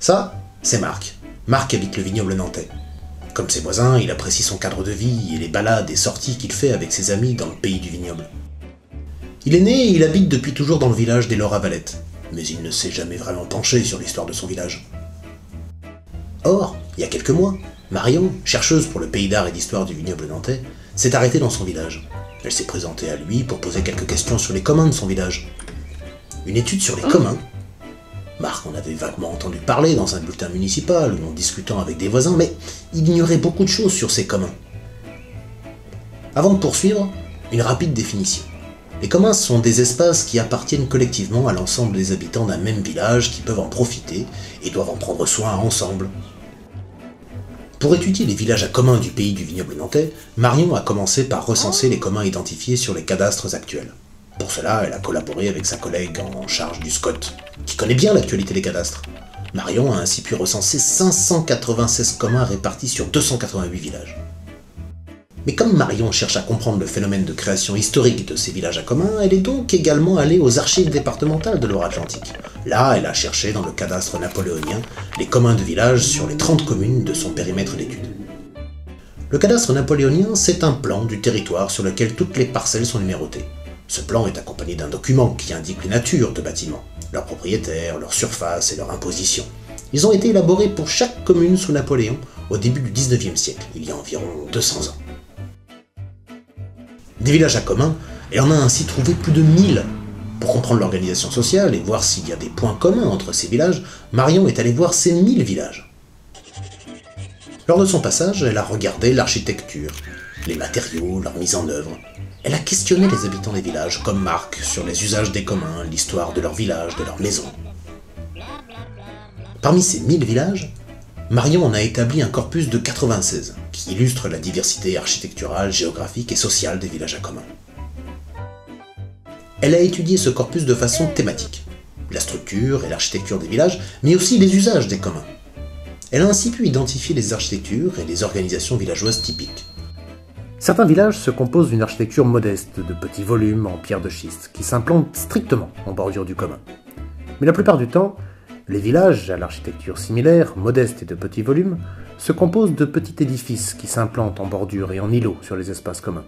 Ça, c'est Marc. Marc habite le vignoble nantais. Comme ses voisins, il apprécie son cadre de vie et les balades et sorties qu'il fait avec ses amis dans le pays du vignoble. Il est né et il habite depuis toujours dans le village des Lords-à-Valette, mais il ne s'est jamais vraiment penché sur l'histoire de son village. Or, il y a quelques mois, Marion, chercheuse pour le pays d'art et d'histoire du vignoble nantais, s'est arrêtée dans son village. Elle s'est présentée à lui pour poser quelques questions sur les communs de son village. Une étude sur les communs. Marc en avait vaguement entendu parler dans un bulletin municipal ou en discutant avec des voisins, mais il ignorait beaucoup de choses sur ces communs. Avant de poursuivre, une rapide définition. Les communs sont des espaces qui appartiennent collectivement à l'ensemble des habitants d'un même village qui peuvent en profiter et doivent en prendre soin ensemble. Pour étudier les villages à communs du pays du vignoble nantais, Marion a commencé par recenser les communs identifiés sur les cadastres actuels. Pour cela, elle a collaboré avec sa collègue en charge du SCOT, qui connaît bien l'actualité des cadastres. Marion a ainsi pu recenser 596 communs répartis sur 288 villages. Mais comme Marion cherche à comprendre le phénomène de création historique de ces villages à communs, elle est donc également allée aux archives départementales de Loire-Atlantique. Là, elle a cherché dans le cadastre napoléonien les communs de villages sur les 30 communes de son périmètre d'étude. Le cadastre napoléonien, c'est un plan du territoire sur lequel toutes les parcelles sont numérotées. Ce plan est accompagné d'un document qui indique les natures de bâtiments, leurs propriétaires, leur surface et leur imposition. Ils ont été élaborés pour chaque commune sous Napoléon au début du 19e siècle, il y a environ 200 ans. Des villages à communs, elle en a ainsi trouvé plus de 1000. Pour comprendre l'organisation sociale et voir s'il y a des points communs entre ces villages, Marion est allée voir ces 1000 villages. Lors de son passage, elle a regardé l'architecture, les matériaux, leur mise en œuvre. Elle a questionné les habitants des villages, comme Marc, sur les usages des communs, l'histoire de leur village, de leur maison. Parmi ces 1000 villages, Marion en a établi un corpus de 96, qui illustre la diversité architecturale, géographique et sociale des villages à communs. Elle a étudié ce corpus de façon thématique, la structure et l'architecture des villages, mais aussi les usages des communs. Elle a ainsi pu identifier les architectures et les organisations villageoises typiques. Certains villages se composent d'une architecture modeste, de petits volumes en pierre de schiste, qui s'implantent strictement en bordure du commun. Mais la plupart du temps, les villages à l'architecture similaire, modeste et de petits volumes, se composent de petits édifices qui s'implantent en bordure et en îlots sur les espaces communs.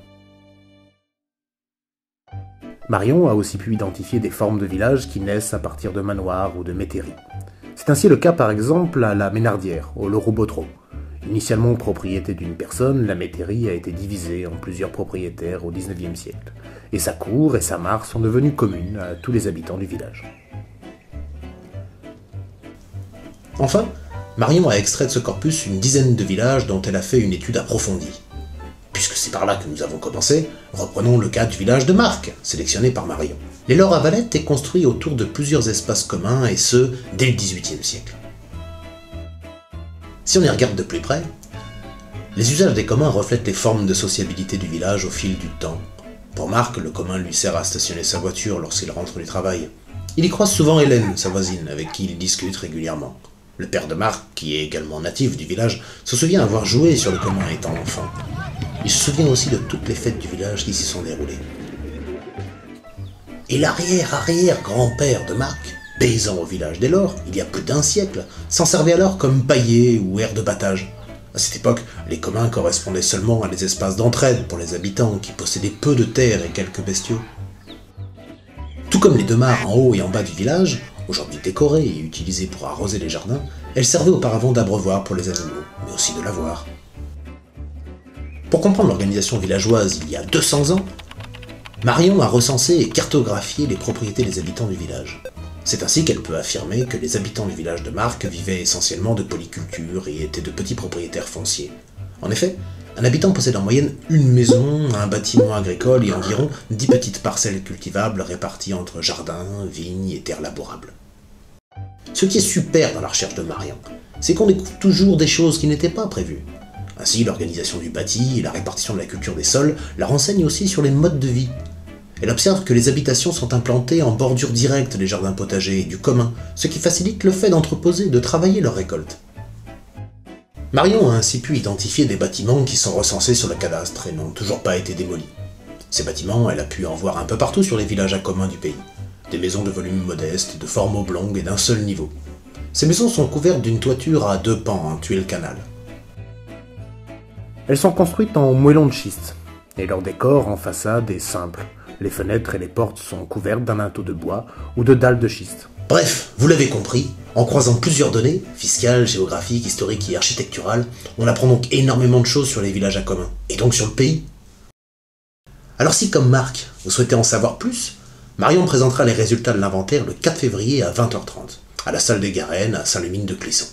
Marion a aussi pu identifier des formes de villages qui naissent à partir de manoirs ou de métairies. C'est ainsi le cas par exemple à la Ménardière, au Loroux-Bottereau. Initialement propriété d'une personne, la métairie a été divisée en plusieurs propriétaires au XIXe siècle, et sa cour et sa mare sont devenues communes à tous les habitants du village. Enfin, Marion a extrait de ce corpus une dizaine de villages dont elle a fait une étude approfondie. Puisque c'est par là que nous avons commencé, reprenons le cas du village de Marc, sélectionné par Marion. Les Lords-à-Valette est construit autour de plusieurs espaces communs, et ce, dès le XVIIIe siècle. Si on y regarde de plus près, les usages des communs reflètent les formes de sociabilité du village au fil du temps. Pour Marc, le commun lui sert à stationner sa voiture lorsqu'il rentre du travail. Il y croise souvent Hélène, sa voisine, avec qui il discute régulièrement. Le père de Marc, qui est également natif du village, se souvient avoir joué sur le commun étant enfant. Il se souvient aussi de toutes les fêtes du village qui s'y sont déroulées. Et l'arrière-arrière-grand-père de Marc, paysan au village des Lords, il y a plus d'un siècle, s'en servait alors comme paillé ou aire de battage. À cette époque, les communs correspondaient seulement à des espaces d'entraide pour les habitants qui possédaient peu de terres et quelques bestiaux. Tout comme les deux mares en haut et en bas du village, aujourd'hui décorées et utilisées pour arroser les jardins, elles servaient auparavant d'abreuvoir pour les animaux, mais aussi de lavoir. Pour comprendre l'organisation villageoise il y a 200 ans, Marion a recensé et cartographié les propriétés des habitants du village. C'est ainsi qu'elle peut affirmer que les habitants du village de Marc vivaient essentiellement de polyculture et étaient de petits propriétaires fonciers. En effet, un habitant possède en moyenne une maison, un bâtiment agricole et environ 10 petites parcelles cultivables réparties entre jardins, vignes et terres labourables. Ce qui est super dans la recherche de Marion, c'est qu'on découvre toujours des choses qui n'étaient pas prévues. Ainsi, l'organisation du bâti et la répartition de la culture des sols la renseignent aussi sur les modes de vie. Elle observe que les habitations sont implantées en bordure directe des jardins potagers et du commun, ce qui facilite le fait d'entreposer et de travailler leurs récoltes. Marion a ainsi pu identifier des bâtiments qui sont recensés sur le cadastre et n'ont toujours pas été démolis. Ces bâtiments, elle a pu en voir un peu partout sur les villages à communs du pays. Des maisons de volume modeste, de forme oblongue et d'un seul niveau. Ces maisons sont couvertes d'une toiture à 2 pans, un tuile canal. Elles sont construites en moellon de schiste, et leur décor en façade est simple. Les fenêtres et les portes sont couvertes d'un linteau de bois ou de dalles de schiste. Bref, vous l'avez compris, en croisant plusieurs données, fiscales, géographiques, historiques et architecturales, on apprend donc énormément de choses sur les villages à commun, et donc sur le pays. Alors si, comme Marc, vous souhaitez en savoir plus, Marion présentera les résultats de l'inventaire le 4 février à 20h30, à la salle des Garennes à Saint-Lumine-de-Clisson.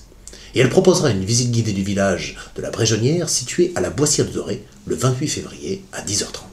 Et elle proposera une visite guidée du village de la Bréjonnière située à la Boissière de Doré le 28 février à 10h30.